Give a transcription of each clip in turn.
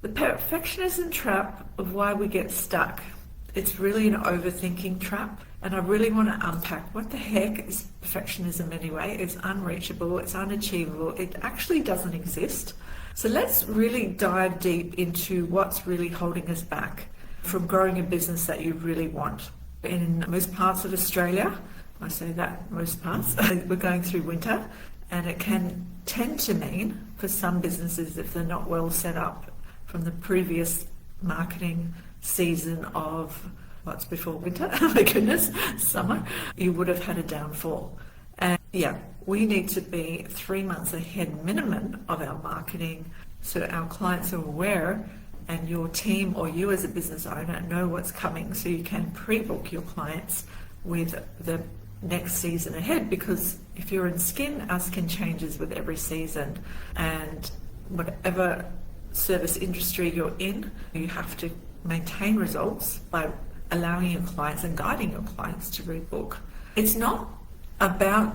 The perfectionism trap of why we get stuck. It's really an overthinking trap. And I really want to unpack what the heck is perfectionism anyway. It's unreachable, it's unachievable, it actually doesn't exist. So let's really dive deep into what's really holding us back from growing a business that you really want. In most parts of Australia, I say that most parts, we're going through winter, and it can tend to mean for some businesses, if they're not well set up from the previous marketing season of what's before winter, oh my goodness, summer, you would have had a downfall. And yeah, we need to be 3 months ahead minimum of our marketing so our clients are aware and your team or you as a business owner know what's coming, so you can pre-book your clients with the next season ahead. Because if you're in skin, our skin changes with every season, and whatever service industry you're in, you have to maintain results by allowing your clients and guiding your clients to rebook. It's not about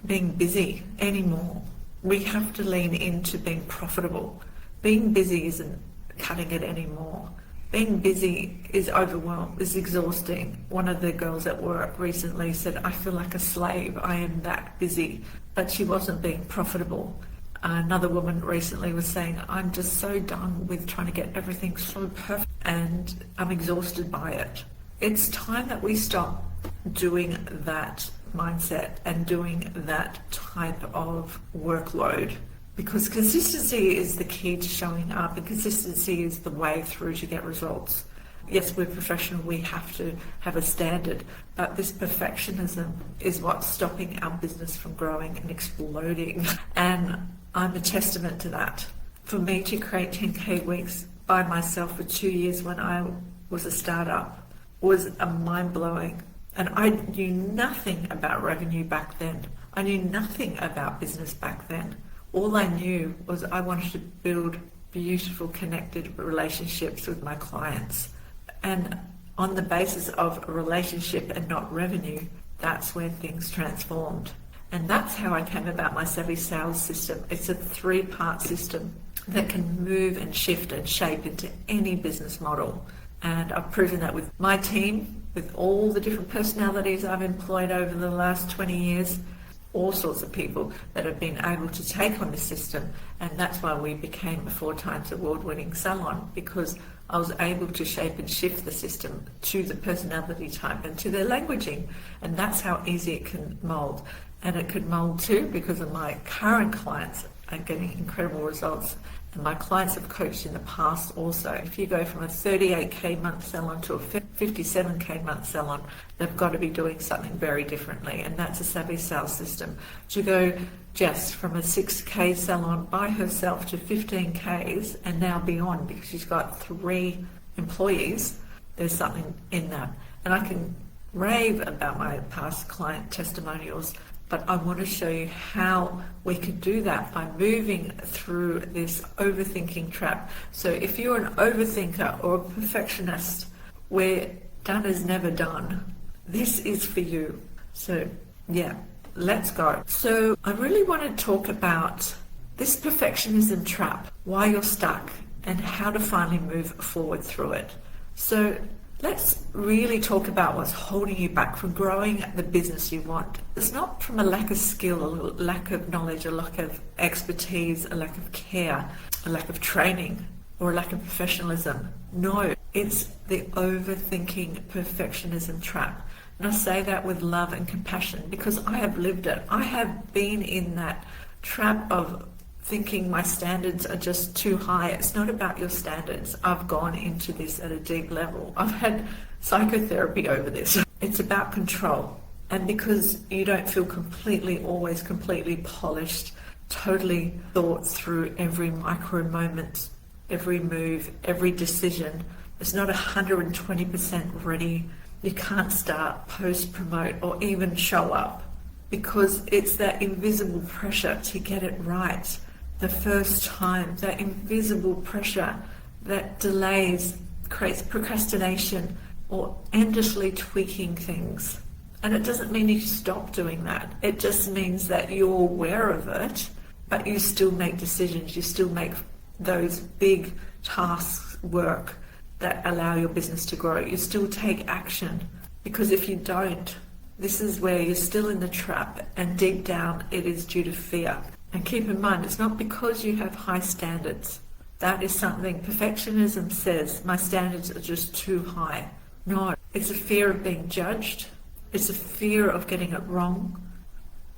being busy anymore. We have to lean into being profitable. Being busy isn't cutting it anymore. Being busy is overwhelmed, is exhausting. One of the girls at work recently said, I feel like a slave, I am that busy, but she wasn't being profitable. Another woman recently was saying, I'm just so done with trying to get everything so perfect and I'm exhausted by it. It's time that we stop doing that mindset and doing that type of workload, because consistency is the key to showing up, and consistency is the way through to get results. Yes, we're professional, we have to have a standard, but this perfectionism is what's stopping our business from growing and exploding. And I'm a testament to that. For me to create 10K weeks by myself for 2 years when I was a startup was a mind-blowing. And I knew nothing about revenue back then. I knew nothing about business back then. All I knew was I wanted to build beautiful, connected relationships with my clients. And on the basis of a relationship and not revenue, that's where things transformed. And that's how I came about my Savvy Sales system. It's a 3-part system that can move and shift and shape into any business model. And I've proven that with my team, with all the different personalities I've employed over the last 20 years, all sorts of people that have been able to take on the system. And that's why we became a 4 times award-winning salon, because I was able to shape and shift the system to the personality type and to their languaging. And that's how easy it can mold. And it could mold too because of my current clients are getting incredible results. And my clients have coached in the past also. If you go from a 38K month salon to a 57K month salon, they've got to be doing something very differently. And that's a Savvy Sales system. To go just from a 6K salon by herself to 15Ks and now beyond, because she's got 3 employees, there's something in that. And I can rave about my past client testimonials, but I want to show you how we can do that by moving through this overthinking trap. So if you're an overthinker or a perfectionist where done is never done, this is for you. So yeah, let's go. So I really want to talk about this perfectionism trap, why you're stuck, and how to finally move forward through it. So let's really talk about what's holding you back from growing the business you want. It's not from a lack of skill, a lack of knowledge, a lack of expertise, a lack of care, a lack of training, or a lack of professionalism. No, it's the overthinking perfectionism trap. And I say that with love and compassion because I have lived it. I have been in that trap of thinking my standards are just too high. It's not about your standards. I've gone into this at a deep level. I've had psychotherapy over this. It's about control. And because you don't feel always completely polished, totally thought through every micro moment, every move, every decision, it's not 120% ready. You can't start, post, promote, or even show up because it's that invisible pressure to get it right the first time, that invisible pressure that delays, creates procrastination or endlessly tweaking things. And it doesn't mean you stop doing that. It just means that you're aware of it, but you still make decisions, you still make those big tasks work that allow your business to grow. You still take action, because if you don't, this is where you're still in the trap, and deep down it is due to fear. And keep in mind, it's not because you have high standards. That is something perfectionism says, my standards are just too high. No, it's a fear of being judged. It's a fear of getting it wrong,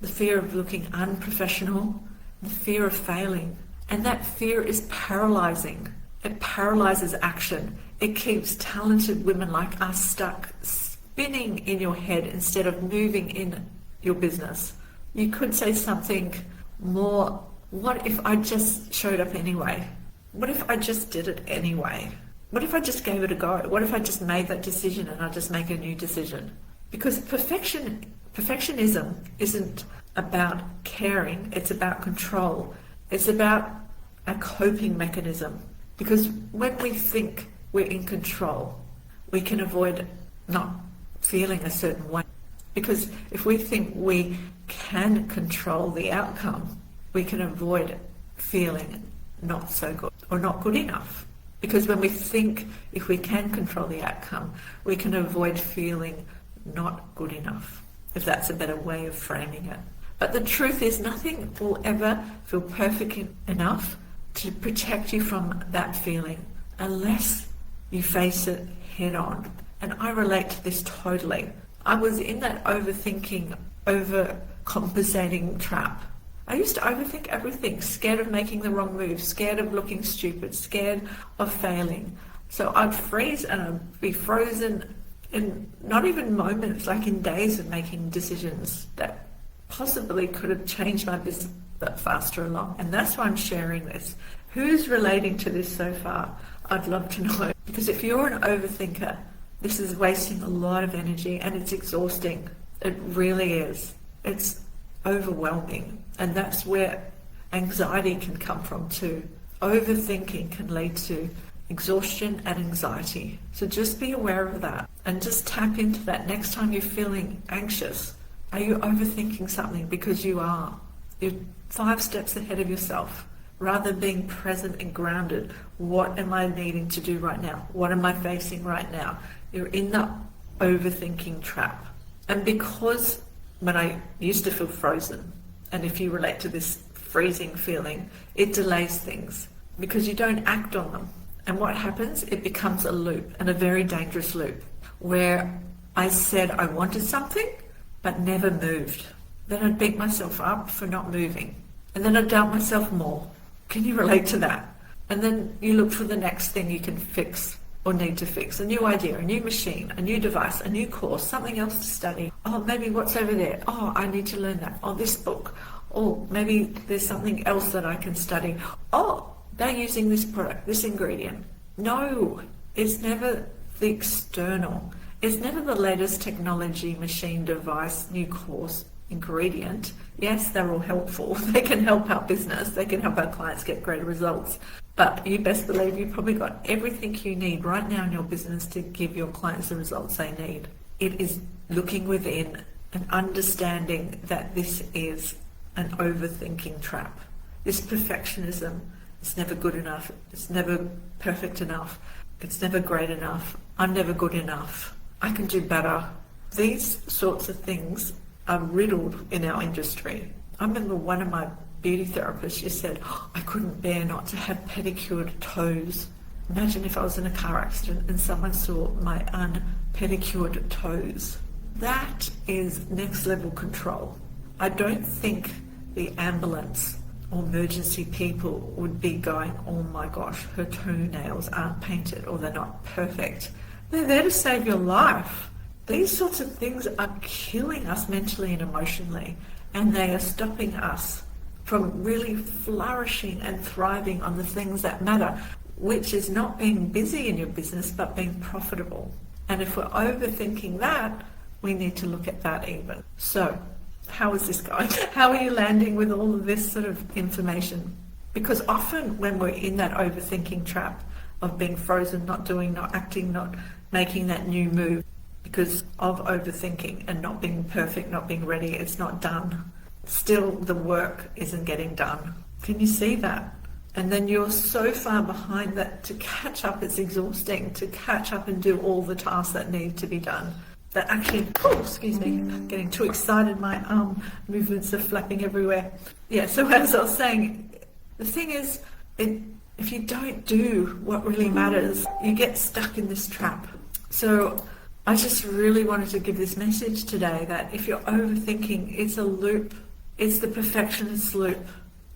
the fear of looking unprofessional, the fear of failing. And that fear is paralyzing. It paralyzes action. It keeps talented women like us stuck, spinning in your head instead of moving in your business. You could say something more, what if I just showed up anyway? What if I just did it anyway? What if I just gave it a go? What if I just made that decision and I just make a new decision? Because perfectionism isn't about caring, it's about control. It's about a coping mechanism. Because when we think we're in control, we can avoid not feeling a certain way. Because if we think we can control the outcome, we can avoid feeling not so good or not good enough. Because when we think if we can control the outcome, we can avoid feeling not good enough, if that's a better way of framing it. But the truth is, nothing will ever feel perfect enough to protect you from that feeling unless you face it head on. And I relate to this totally. I was in that overthinking, overcompensating trap. I used to overthink everything, scared of making the wrong move, scared of looking stupid, scared of failing. So I'd freeze and I'd be frozen in not even moments, like in days of making decisions that possibly could have changed my business but faster along. And that's why I'm sharing this. Who's relating to this so far? I'd love to know. Because if you're an overthinker, this is wasting a lot of energy and it's exhausting. It really is. It's overwhelming. And that's where anxiety can come from too. Overthinking can lead to exhaustion and anxiety. So just be aware of that and just tap into that next time you're feeling anxious. Are you overthinking something? Because you are. You're 5 steps ahead of yourself. Rather than being present and grounded, what am I needing to do right now? What am I facing right now? You're in the overthinking trap. And because when I used to feel frozen, and if you relate to this freezing feeling, it delays things because you don't act on them. And what happens? It becomes a loop, and a very dangerous loop, where I said I wanted something, but never moved. Then I'd beat myself up for not moving. And then I'd doubt myself more. Can you relate to that? And then you look for the next thing you can fix or need to fix. A new idea, a new machine, a new device, a new course, something else to study. Oh, maybe what's over there? Oh, I need to learn that. Oh, this book. Oh, maybe there's something else that I can study. Oh, they're using this product, this ingredient. No, it's never the external. It's never the latest technology, machine, device, new course, ingredient. Yes, they're all helpful. They can help our business. They can help our clients get greater results. But you best believe you've probably got everything you need right now in your business to give your clients the results they need. It is looking within and understanding that this is an overthinking trap. This perfectionism is never good enough. It's never perfect enough. It's never great enough. I'm never good enough. I can do better. These sorts of things are riddled in our industry. I remember one of my beauty therapists, she said, I couldn't bear not to have pedicured toes. Imagine if I was in a car accident and someone saw my unpedicured toes. That is next level control. I don't think the ambulance or emergency people would be going, oh my gosh, her toenails aren't painted or they're not perfect. They're there to save your life. These sorts of things are killing us mentally and emotionally, and they are stopping us from really flourishing and thriving on the things that matter, which is not being busy in your business, but being profitable. And if we're overthinking that, we need to look at that even. So, how is this going? How are you landing with all of this sort of information? Because often when we're in that overthinking trap of being frozen, not doing, not acting, not making that new move, because of overthinking and not being perfect, not being ready, it's not done. Still, the work isn't getting done. Can you see that? And then you're so far behind that to catch up, it's exhausting, to catch up and do all the tasks that need to be done. That actually, excuse me, I'm getting too excited, my arm movements are flapping everywhere. Yeah, so as I was saying, the thing is, if you don't do what really matters, you get stuck in this trap. So I just really wanted to give this message today that if you're overthinking, it's a loop, it's the perfectionist loop.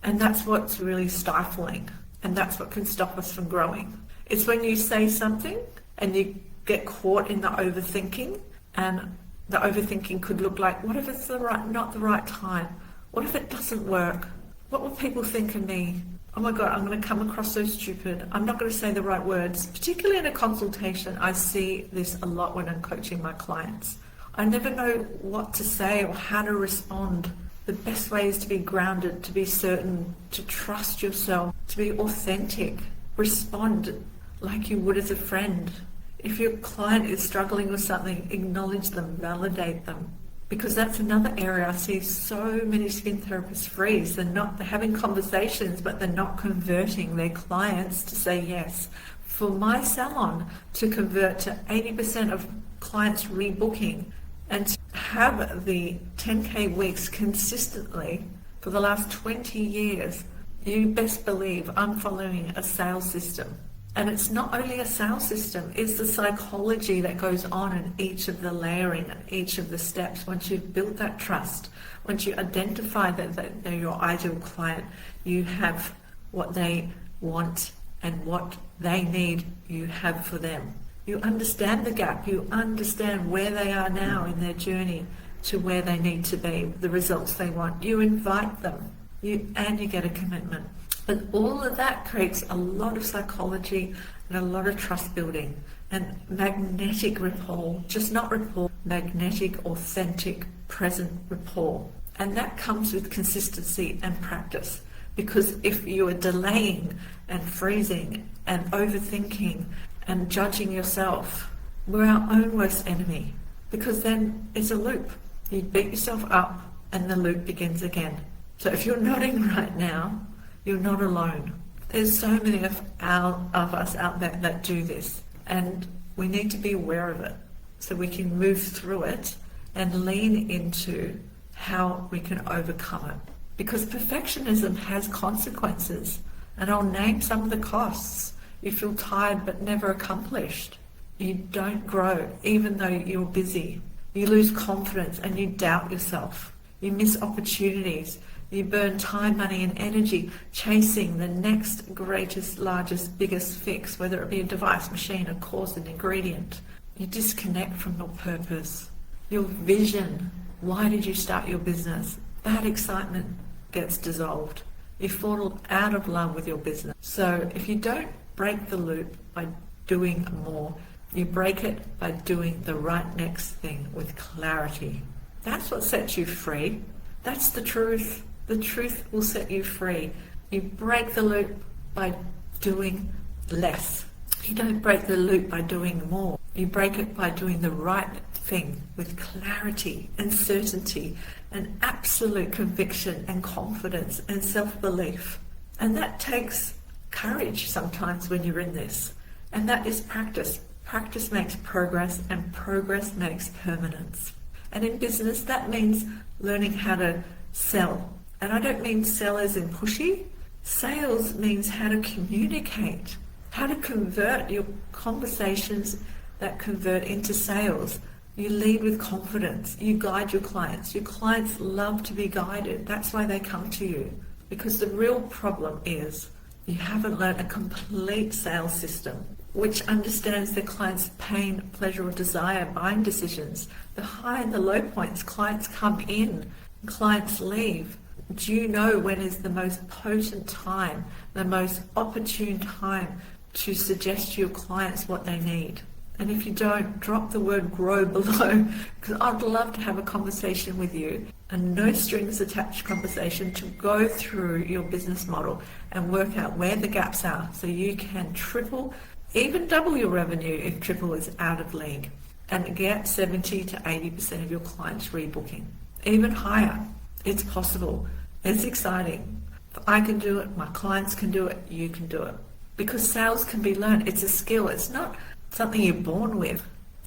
And that's what's really stifling, and that's what can stop us from growing. It's when you say something and you get caught in the overthinking, and the overthinking could look like, what if it's not the right time? What if it doesn't work? What will people think of me? Oh my God, I'm going to come across so stupid. I'm not going to say the right words. Particularly in a consultation, I see this a lot when I'm coaching my clients. I never know what to say or how to respond. The best way is to be grounded, to be certain, to trust yourself, to be authentic. Respond like you would as a friend. If your client is struggling with something, acknowledge them, validate them. Because that's another area I see so many spin therapists freeze. They're having conversations, but they're not converting their clients to say yes. For my salon to convert to 80% of clients rebooking, and to have the 10K weeks consistently for the last 20 years, you best believe I'm following a sales system. And it's not only a sales system, it's the psychology that goes on in each of the layering and each of the steps. Once you've built that trust, once you identify that they're your ideal client, you have what they want and what they need, you have for them. You understand the gap, you understand where they are now in their journey to where they need to be, the results they want. You invite them, and you get a commitment. But all of that creates a lot of psychology and a lot of trust building and magnetic rapport, just not rapport, magnetic, authentic, present rapport. And that comes with consistency and practice. Because if you are delaying and freezing and overthinking and judging yourself, we're our own worst enemy, because then it's a loop. You beat yourself up and the loop begins again. So if you're nodding right now, you're not alone. There's so many of us out there that do this, and we need to be aware of it so we can move through it and lean into how we can overcome it. Because perfectionism has consequences, and I'll name some of the costs. You feel tired but never accomplished. You don't grow even though you're busy. You lose confidence and you doubt yourself. You miss opportunities. You burn time, money and energy chasing the next greatest, largest, biggest fix, whether it be a device, machine, a course, an ingredient. You disconnect from your purpose, your vision. Why did you start your business? That excitement gets dissolved. You fall out of love with your business. So if you don't break the loop by doing more, you break it by doing the right next thing with clarity. That's what sets you free. That's the truth. The truth will set you free. You break the loop by doing less. You don't break the loop by doing more. You break it by doing the right thing with clarity and certainty and absolute conviction and confidence and self-belief. And that takes courage sometimes when you're in this. And that is practice. Practice makes progress, and progress makes permanence. And in business, that means learning how to sell. And I don't mean sell as in pushy. Sales means how to communicate, how to convert your conversations that convert into sales. You lead with confidence. You guide your clients. Your clients love to be guided. That's why they come to you. Because the real problem is you haven't learned a complete sales system which understands the client's pain, pleasure or desire, buying decisions, the high and the low points. Clients come in, clients leave. Do you know when is the most potent time, the most opportune time to suggest to your clients what they need? And if you don't, drop the word grow below, because I'd love to have a conversation with you, a no strings attached conversation to go through your business model and work out where the gaps are so you can triple, even double your revenue if triple is out of league, and get 70 to 80% of your clients rebooking. Even higher. It's possible. It's exciting. If I can do it, my clients can do it, you can do it. Because sales can be learned. It's a skill. It's not something you're born with.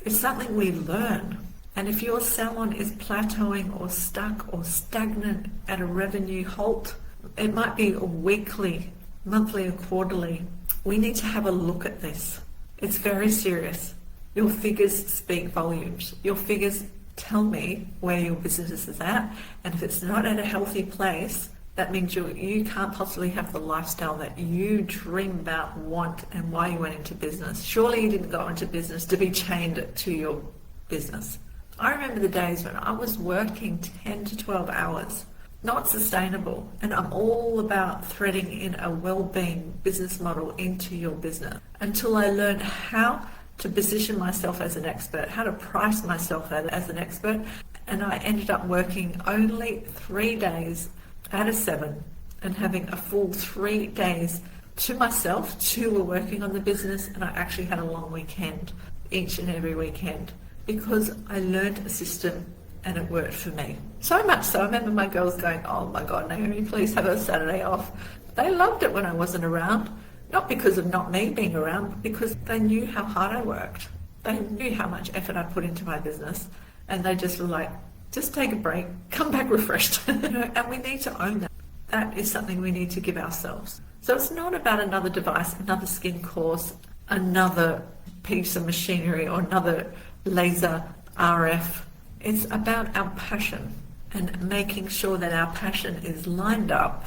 It's something we learn. And if your salon is plateauing or stuck or stagnant at a revenue halt, it might be a weekly, monthly or quarterly. We need to have a look at this. It's very serious. Your figures speak volumes. Your figures tell me where your business is at. And if it's not at a healthy place, that means you can't possibly have the lifestyle that you dream about, want, and why you went into business. Surely you didn't go into business to be chained to your business. I remember the days when I was working 10 to 12 hours, not sustainable, and I'm all about threading in a well-being business model into your business until I learned how to position myself as an expert, how to price myself as an expert, and I ended up working only 3 days out of 7 and having a full 3 days to myself. 2 were working on the business, and I actually had a long weekend each and every weekend because I learned a system and it worked for me. So much so, I remember my girls going, "Oh my God, Naomi, please have a Saturday off." They loved it when I wasn't around, not because of not me being around, but because they knew how hard I worked. They knew how much effort I put into my business, and they just were like, "Just take a break, come back refreshed." And we need to own that. That is something we need to give ourselves. So it's not about another device, another skin course, another piece of machinery, or another laser RF. It's about our passion and making sure that our passion is lined up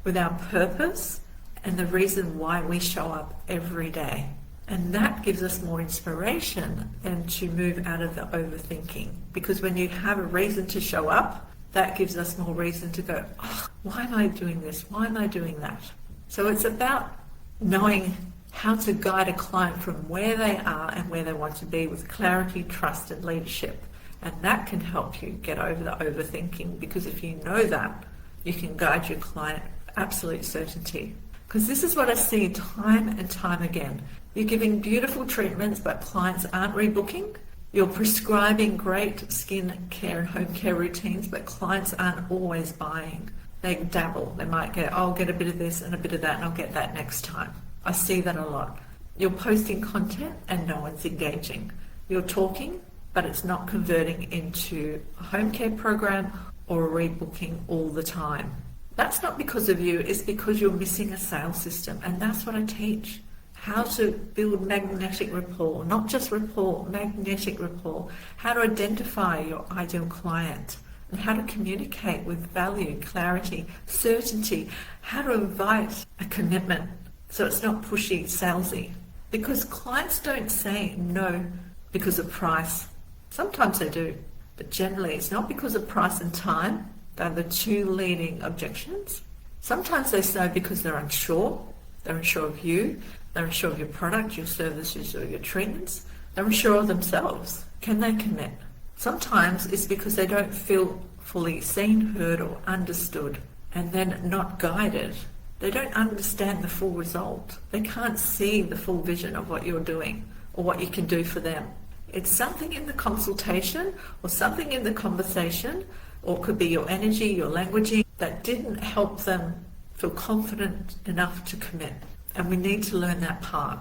with our purpose and the reason why we show up every day. And that gives us more inspiration than to move out of the overthinking. Because when you have a reason to show up, that gives us more reason to go, "Oh, why am I doing this? Why am I doing that?" So it's about knowing how to guide a client from where they are and where they want to be with clarity, trust, and leadership. And that can help you get over the overthinking, because if you know that, you can guide your client with absolute certainty. Because this is what I see time and time again. You're giving beautiful treatments, but clients aren't rebooking. You're prescribing great skin care and home care routines, but clients aren't always buying. They dabble. They might get, "I'll get a bit of this and a bit of that, and I'll get that next time." I see that a lot. You're posting content and no one's engaging. You're talking, but it's not converting into a home care program or a rebooking all the time. That's not because of you, it's because you're missing a sales system. And that's what I teach. How to build magnetic rapport, not just rapport, magnetic rapport. How to identify your ideal client and how to communicate with value, clarity, certainty. How to invite a commitment so it's not pushy, salesy. Because clients don't say no because of price. Sometimes they do, but generally it's not because of price and time. They're the 2 leading objections. Sometimes they say because they're unsure. They're unsure of you. They're unsure of your product, your services, or your treatments. They're unsure of themselves. Can they commit? Sometimes it's because they don't feel fully seen, heard, or understood, and then not guided. They don't understand the full result. They can't see the full vision of what you're doing or what you can do for them. It's something in the consultation or something in the conversation, or it could be your energy, your languaging, that didn't help them feel confident enough to commit. And we need to learn that part,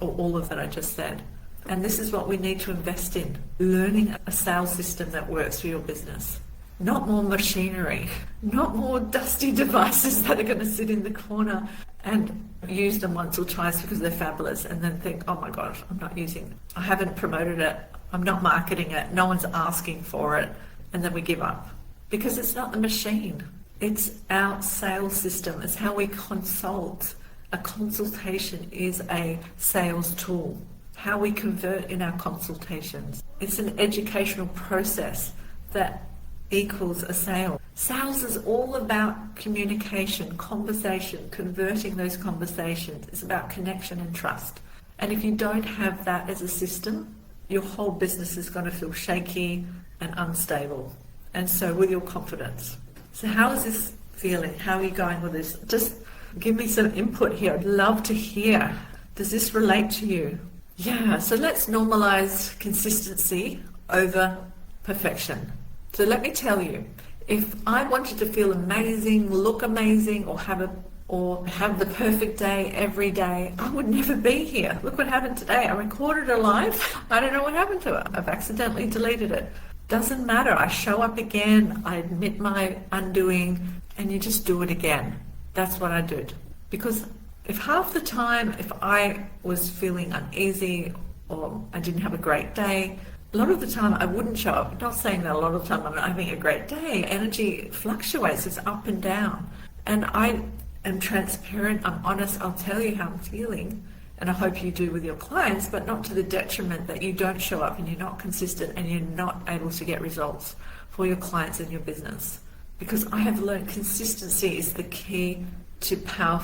or all of that I just said. And this is what we need to invest in, learning a sales system that works for your business. Not more machinery, not more dusty devices that are going to sit in the corner and use them once or twice because they're fabulous and then think, "Oh my gosh, I'm not using it. I haven't promoted it. I'm not marketing it. No one's asking for it." And then we give up because it's not the machine. It's our sales system. It's how we consult. A consultation is a sales tool. How we convert in our consultations. It's an educational process that equals a sale. Sales is all about communication, conversation, converting those conversations. It's about connection and trust. And if you don't have that as a system, your whole business is going to feel shaky and unstable. And so will your confidence. So how is this feeling? How are you going with this? Just give me some input here. I'd love to hear. Does this relate to you? Yeah, so let's normalize consistency over perfection. So let me tell you, If I wanted to feel amazing, look amazing, or have the perfect day every day, I would never be here. Look what happened today. I recorded a live. I don't know what happened to it. I've accidentally deleted it. Doesn't matter. I show up again. I admit my undoing, and you just do it again. That's what I did. Because if half the time, if I was feeling uneasy or I didn't have a great day, a lot of the time I wouldn't show up. I'm not saying that a lot of the time I'm not having a great day. Energy fluctuates. It's up and down. And I am transparent. I'm honest. I'll tell you how I'm feeling. And I hope you do with your clients, but not to the detriment that you don't show up and you're not consistent and you're not able to get results for your clients and your business. Because I have learned consistency is the key to power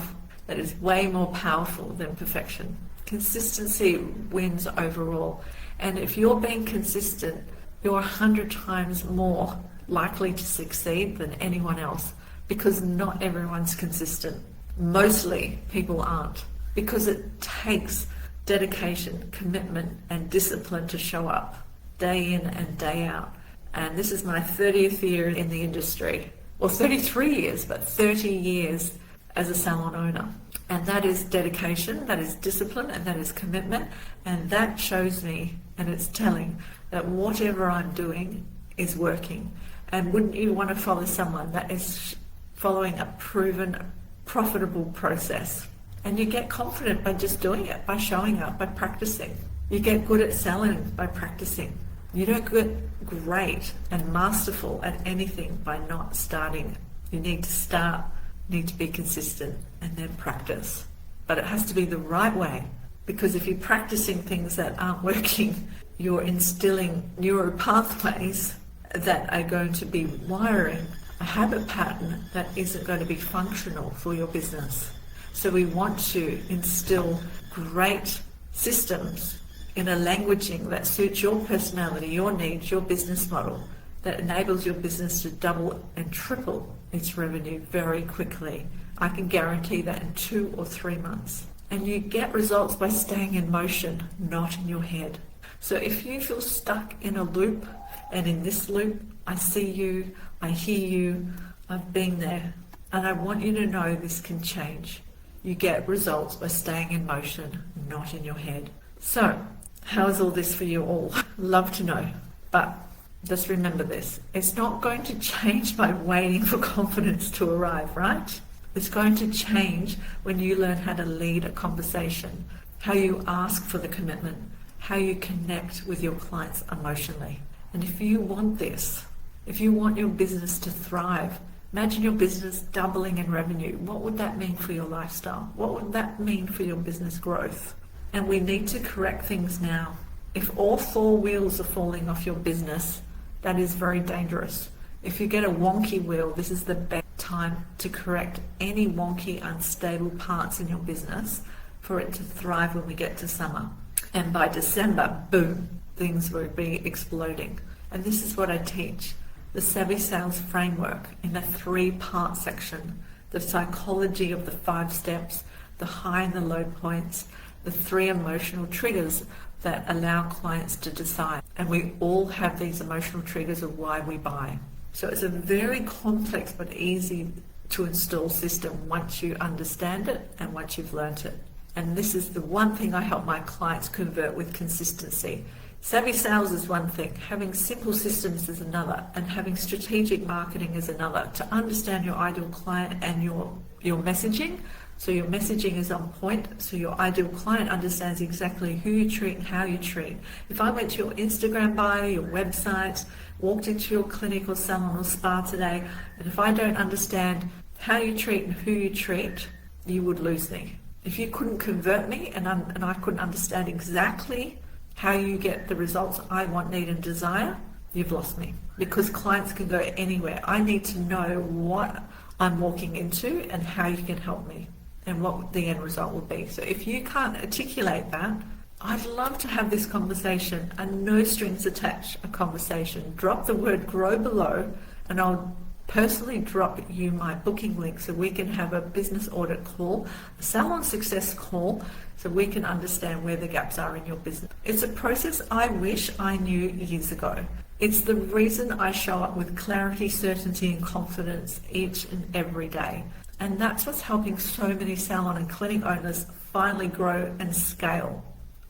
that is way more powerful than perfection. Consistency wins overall. And if you're being consistent, you're 100 times more likely to succeed than anyone else, because not everyone's consistent. Mostly people aren't. Because it takes dedication, commitment, and discipline to show up day in and day out. And this is my 30th year in the industry. Well, 33 years, but 30 years as a salon owner. And that is dedication, that is discipline, and that is commitment. And that shows me, and it's telling, that whatever I'm doing is working. And wouldn't you want to follow someone that is following a proven, profitable process? And you get confident by just doing it, by showing up, by practicing. You get good at selling by practicing. You don't get great and masterful at anything by not starting. You need to start, need to be consistent, and then practice. But it has to be the right way, because if you're practicing things that aren't working, you're instilling neural pathways that are going to be wiring a habit pattern that isn't going to be functional for your business. So we want to instill great systems in a languaging that suits your personality, your needs, your business model, that enables your business to double and triple its revenue very quickly. I can guarantee that in 2 or 3 months. And you get results by staying in motion, not in your head. So if you feel stuck in a loop, and in this loop, I see you, I hear you, I've been there, and I want you to know this can change. You get results by staying in motion, not in your head. So, how is all this for you all? Love to know. But just remember this. It's not going to change by waiting for confidence to arrive, right? It's going to change when you learn how to lead a conversation, how you ask for the commitment, how you connect with your clients emotionally. And if you want this, if you want your business to thrive, imagine your business doubling in revenue. What would that mean for your lifestyle? What would that mean for your business growth? And we need to correct things now. If all 4 wheels are falling off your business, that is very dangerous. If you get a wonky wheel, this is the best time to correct any wonky, unstable parts in your business for it to thrive when we get to summer. And by December, boom, things will be exploding. And this is what I teach. The Savvy Sales Framework in a 3-part section. The psychology of the 5 steps, the high and the low points, the 3 emotional triggers that allow clients to decide. And we all have these emotional triggers of why we buy. So it's a very complex but easy to install system once you understand it and once you've learnt it. And this is the one thing I help my clients convert with consistency. Savvy sales is one thing, having simple systems is another, and having strategic marketing is another. To understand your ideal client and your messaging, so your messaging is on point, so your ideal client understands exactly who you treat and how you treat. If I went to your Instagram bio, your website, walked into your clinic or salon or spa today, and if I don't understand how you treat and who you treat, you would lose me. If you couldn't convert me and I couldn't understand exactly how you get the results I want, need, and desire, you've lost me. Because clients can go anywhere. I need to know what I'm walking into and how you can help me and what the end result will be. So if you can't articulate that, I'd love to have this conversation, a no strings attached a conversation. Drop the word grow below and I'll personally drop you my booking link so we can have a business audit call, a salon success call, so we can understand where the gaps are in your business. It's a process I wish I knew years ago. It's the reason I show up with clarity, certainty, and confidence each and every day. And that's what's helping so many salon and clinic owners finally grow and scale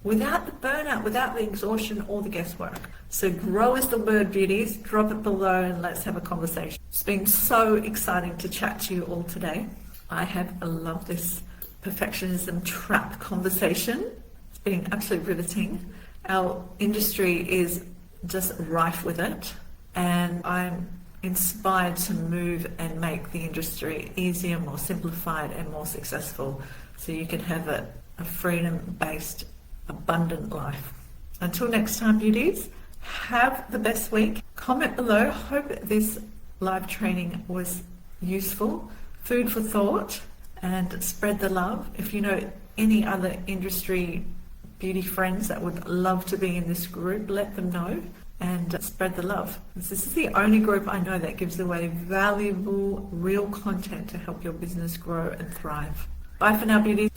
without the burnout, without the exhaustion or the guesswork. So grow is the word, beauties. Drop it below and let's have a conversation. It's been so exciting to chat to you all today. I have loved this perfectionism trap conversation. It's been absolutely riveting. Our industry is just rife with it, and I'm inspired to move and make the industry easier, more simplified and more successful, so you can have a freedom-based, abundant life. Until next time, beauties, have the best week. Comment below. Hope this live training was useful, food for thought, and spread the love. If you know any other industry beauty friends that would love to be in this group, let them know and spread the love. This is the only group I know that gives away valuable, real content to help your business grow and thrive. Bye for now, beauties.